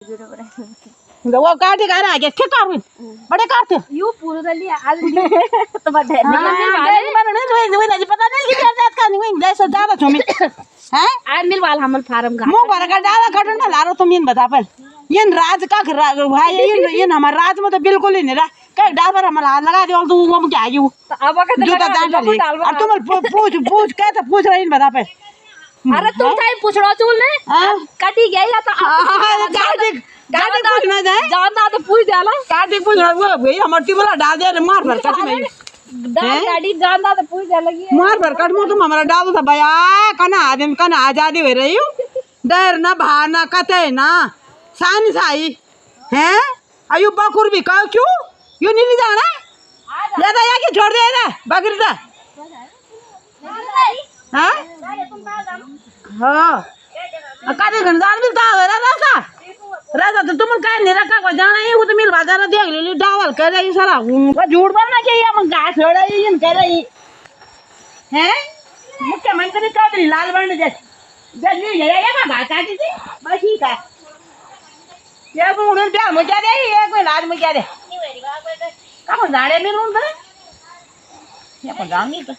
वो काटी का रहा है क्या कर बड़े काटते यू पूरा कर लिया आज तो बट है नहीं पता नहीं कि क्या का नहीं जैसे ज्यादा छुमी हैं आज मिल वाला हमल फार्म का मुंह भर का डाला कटो ना लारो तुम इन बता पर ये राज का भाई ये हमारा राज में तो बिल्कुल ही नहीं रहा कई डाल पर हमारा हाथ लगा दो तू वो क्या यू अब का जूता डाल और तुम पूछ के तो पूछ रही इन बता पर अरे तुम चाहे पूछड़ो चूल ने कटी गई या तो गाड़ी पूछना जाए जानना तो पूछ देला गाड़ी पूछना वो भई हमर टिबला डाल दे मार भर कट में गाड़ी जानना तो पूछ दे लगी मार भर कट में तुम हमारा डाल दो भैया कना आदमी कना आजादी हो रही हूं डर ना भाना कते ना सानी साई हैं अयो बकुर भी कहो क्यों यू नहीं जाना ले जा के छोड़ दे रे बकरी दा हां हां काटे घनदार भी ता रासा राजा तो तुम काय नहीं रखा को जाना है वो तो मिल बाजार देख ले डावल कर रही साला वो झूठ बोलना चाहिए हम गाय छोड़ रही इन कर रही हैं मुख्यमंत्री चौधरी लाल बन जैसे जल्दी ये का बात आती थी बस ठीक है ये वो उड़न प्यार मुझे दे ये कोई लाज मुझे दे कहां जाने में रूम ये को जानी तो